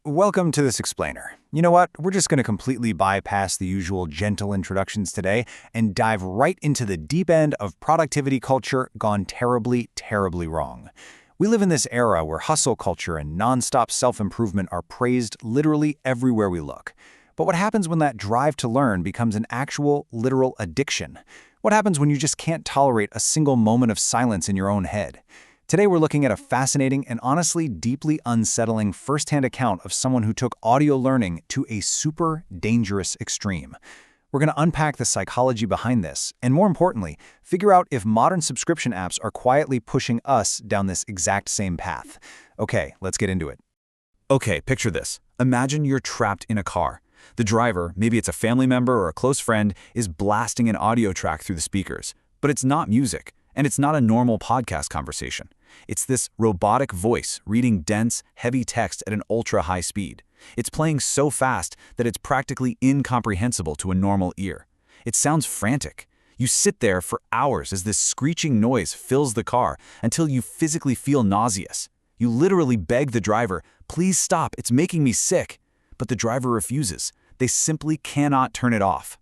Welcome to this explainer. You know what? We're just going to completely bypass the usual gentle introductions today and dive right into the deep end of productivity culture gone terribly, terribly wrong. We live in this era where hustle culture and nonstop self-improvement are praised literally everywhere we look. But what happens when that drive to learn becomes an actual, literal addiction? What happens when you just can't tolerate a single moment of silence in your own head? Today we're looking at a fascinating and honestly deeply unsettling firsthand account of someone who took audio learning to a super dangerous extreme. We're going to unpack the psychology behind this, and more importantly, figure out if modern subscription apps are quietly pushing us down this exact same path. Okay, let's get into it. Okay, picture this. Imagine you're trapped in a car. The driver, maybe it's a family member or a close friend, is blasting an audio track through the speakers. But it's not music, and it's not a normal podcast conversation. It's this robotic voice reading dense, heavy text at an ultra-high speed. It's playing so fast that it's practically incomprehensible to a normal ear. It sounds frantic. You sit there for hours as this screeching noise fills the car until you physically feel nauseous. You literally beg the driver, "Please stop, it's making me sick." But the driver refuses. They simply cannot turn it off.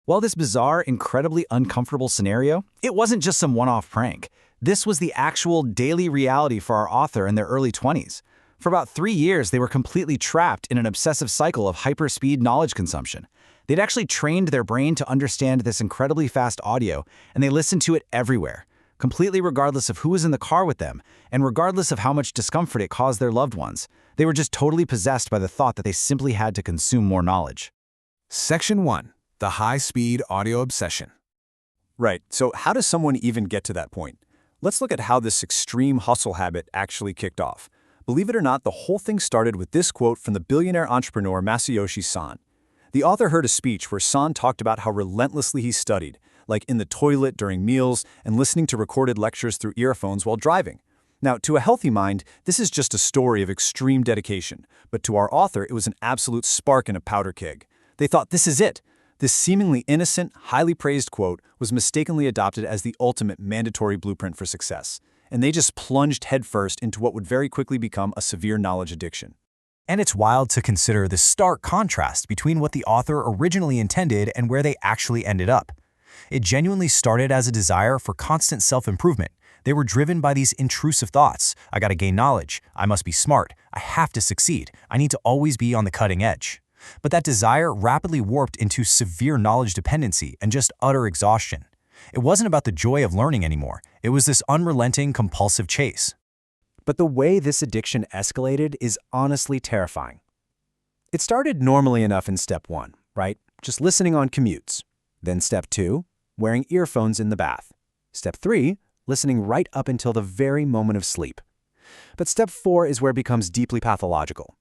While this bizarre, incredibly uncomfortable scenario, it wasn't just some one-off prank. This was the actual daily reality for our author in their early 20s. For about 3 years, they were completely trapped in an obsessive cycle of hyperspeed knowledge consumption. They'd actually trained their brain to understand this incredibly fast audio, and they listened to it everywhere, completely regardless of who was in the car with them, and regardless of how much discomfort it caused their loved ones. They were just totally possessed by the thought that they simply had to consume more knowledge. Section 1. The high-speed audio obsession. Right, so how does someone even get to that point? Let's look at how this extreme hustle habit actually kicked off. Believe it or not, the whole thing started with this quote from the billionaire entrepreneur Masayoshi Son. The author heard a speech where Son talked about how relentlessly he studied, like in the toilet during meals and listening to recorded lectures through earphones while driving. Now, to a healthy mind, this is just a story of extreme dedication, but to our author, it was an absolute spark in a powder keg. They thought, this is it. This seemingly innocent, highly praised quote was mistakenly adopted as the ultimate mandatory blueprint for success, and they just plunged headfirst into what would very quickly become a severe knowledge addiction. And it's wild to consider the stark contrast between what the author originally intended and where they actually ended up. It genuinely started as a desire for constant self-improvement. They were driven by these intrusive thoughts. I gotta gain knowledge. I must be smart. I have to succeed. I need to always be on the cutting edge. But that desire rapidly warped into severe knowledge dependency and just utter exhaustion. It wasn't about the joy of learning anymore. It was this unrelenting, compulsive chase. But the way this addiction escalated is honestly terrifying. It started normally enough in step 1, right? Just listening on commutes. Then step 2, wearing earphones in the bath. Step 3, listening right up until the very moment of sleep. But step 4 is where it becomes deeply pathological.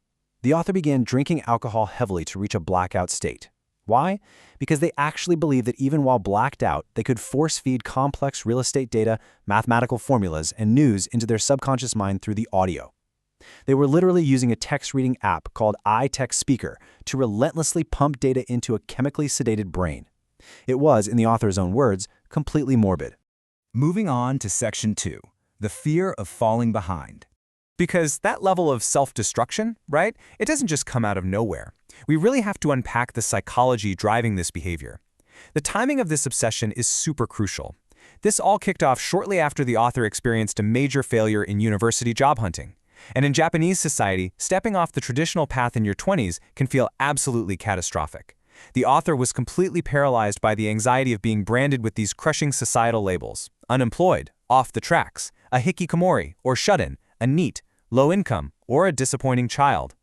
The author began drinking alcohol heavily to reach a blackout state. Why? Because they actually believed that even while blacked out, they could force-feed complex real estate data, mathematical formulas, and news into their subconscious mind through the audio. They were literally using a text-reading app called iTextSpeaker to relentlessly pump data into a chemically sedated brain. It was, in the author's own words, completely morbid. Moving on to Section 2. The fear of falling behind. Because that level of self-destruction, right, it doesn't just come out of nowhere. We really have to unpack the psychology driving this behavior. The timing of this obsession is super crucial. This all kicked off shortly after the author experienced a major failure in university job hunting. And in Japanese society, stepping off the traditional path in your 20s can feel absolutely catastrophic. The author was completely paralyzed by the anxiety of being branded with these crushing societal labels: unemployed, off the tracks, a hikikomori or shut-in, a NEET, low income, or a disappointing child.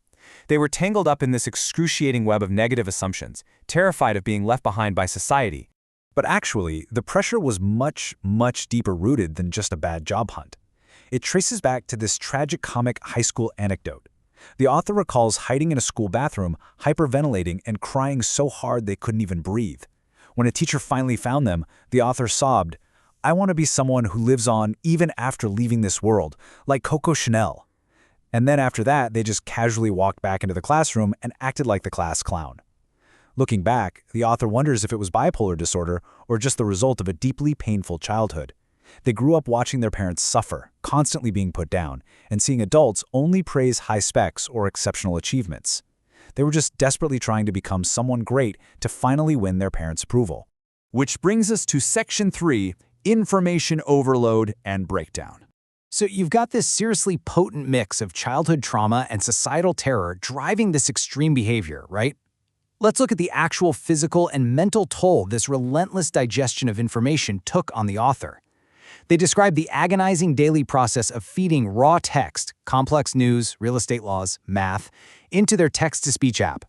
They were tangled up in this excruciating web of negative assumptions, terrified of being left behind by society. But actually, the pressure was much, much deeper rooted than just a bad job hunt. It traces back to this tragic-comic high school anecdote. The author recalls hiding in a school bathroom, hyperventilating, and crying so hard they couldn't even breathe. When a teacher finally found them, the author sobbed, "I want to be someone who lives on even after leaving this world, like Coco Chanel." And then after that, they just casually walked back into the classroom and acted like the class clown. Looking back, the author wonders if it was bipolar disorder or just the result of a deeply painful childhood. They grew up watching their parents suffer, constantly being put down, and seeing adults only praise high specs or exceptional achievements. They were just desperately trying to become someone great to finally win their parents' approval. Which brings us to Section 3, Information Overload and Breakdown. So you've got this seriously potent mix of childhood trauma and societal terror driving this extreme behavior, right? Let's look at the actual physical and mental toll this relentless digestion of information took on the author. They describe the agonizing daily process of feeding raw text, complex news, real estate laws, math, into their text-to-speech app.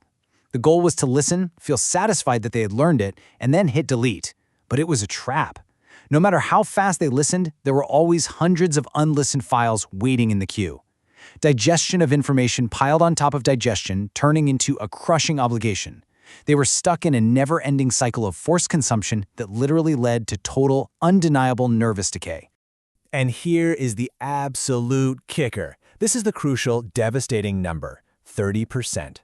The goal was to listen, feel satisfied that they had learned it, and then hit delete. But it was a trap. No matter how fast they listened, there were always hundreds of unlistened files waiting in the queue. Digestion of information piled on top of digestion, turning into a crushing obligation. They were stuck in a never-ending cycle of forced consumption that literally led to total, undeniable nervous decay. And here is the absolute kicker. This is the crucial, devastating number, 30%.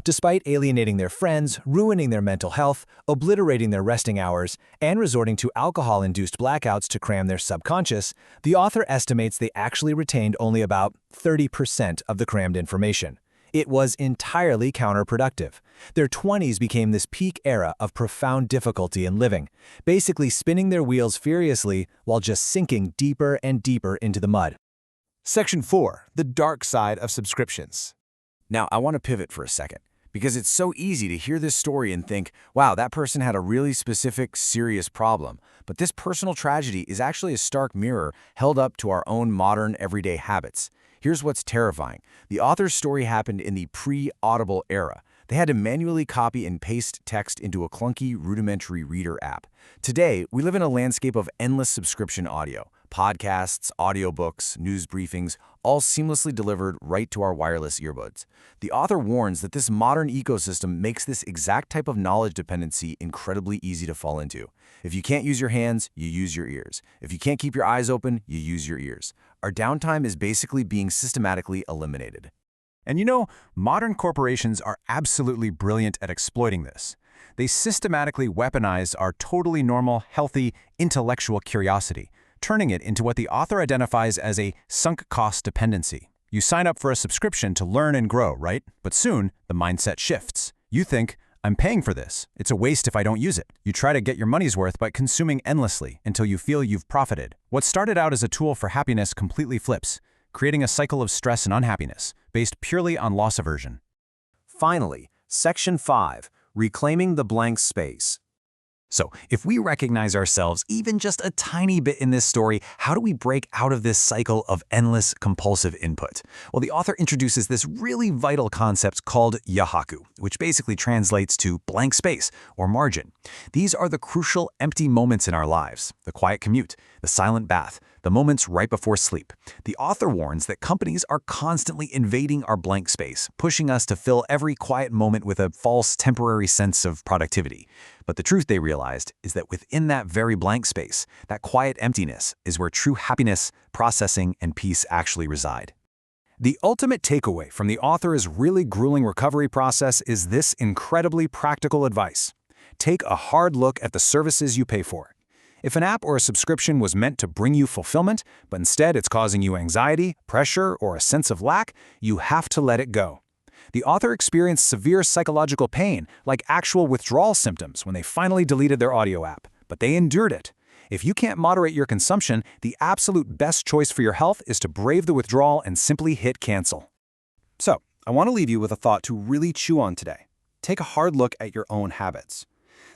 Despite alienating their friends, ruining their mental health, obliterating their resting hours, and resorting to alcohol-induced blackouts to cram their subconscious, the author estimates they actually retained only about 30% of the crammed information. It was entirely counterproductive. Their 20s became this peak era of profound difficulty in living, basically spinning their wheels furiously while just sinking deeper and deeper into the mud. Section 4, the dark side of subscriptions. Now, I want to pivot for a second, because it's so easy to hear this story and think, wow, that person had a really specific, serious problem. But this personal tragedy is actually a stark mirror held up to our own modern, everyday habits. Here's what's terrifying. The author's story happened in the pre-Audible era. They had to manually copy and paste text into a clunky, rudimentary reader app. Today, we live in a landscape of endless subscription audio. Podcasts, audiobooks, news briefings, all seamlessly delivered right to our wireless earbuds. The author warns that this modern ecosystem makes this exact type of knowledge dependency incredibly easy to fall into. If you can't use your hands, you use your ears. If you can't keep your eyes open, you use your ears. Our downtime is basically being systematically eliminated. And you know, modern corporations are absolutely brilliant at exploiting this. They systematically weaponize our totally normal, healthy, intellectual curiosity, turning it into what the author identifies as a sunk cost dependency. You sign up for a subscription to learn and grow, right? But soon, the mindset shifts. You think, I'm paying for this. It's a waste if I don't use it. You try to get your money's worth by consuming endlessly until you feel you've profited. What started out as a tool for happiness completely flips, creating a cycle of stress and unhappiness based purely on loss aversion. Finally, Section 5, reclaiming the blank space. So, if we recognize ourselves even just a tiny bit in this story, how do we break out of this cycle of endless compulsive input? Well, the author introduces this really vital concept called yahaku, which basically translates to blank space or margin. These are the crucial empty moments in our lives, the quiet commute, the silent bath, the moments right before sleep. The author warns that companies are constantly invading our blank space, pushing us to fill every quiet moment with a false temporary sense of productivity. But the truth they realized is that within that very blank space, that quiet emptiness is where true happiness, processing, and peace actually reside. The ultimate takeaway from the author's really grueling recovery process is this incredibly practical advice. Take a hard look at the services you pay for. If an app or a subscription was meant to bring you fulfillment, but instead it's causing you anxiety, pressure, or a sense of lack, you have to let it go. The author experienced severe psychological pain, like actual withdrawal symptoms when they finally deleted their audio app, but they endured it. If you can't moderate your consumption, the absolute best choice for your health is to brave the withdrawal and simply hit cancel. So, I want to leave you with a thought to really chew on today. Take a hard look at your own habits.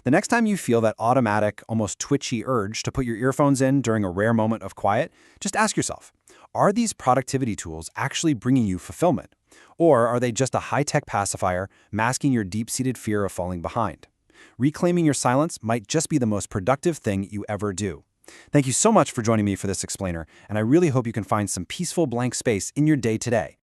The next time you feel that automatic, almost twitchy urge to put your earphones in during a rare moment of quiet, just ask yourself, are these productivity tools actually bringing you fulfillment? Or are they just a high-tech pacifier masking your deep-seated fear of falling behind? Reclaiming your silence might just be the most productive thing you ever do. Thank you so much for joining me for this explainer, and I really hope you can find some peaceful blank space in your day today.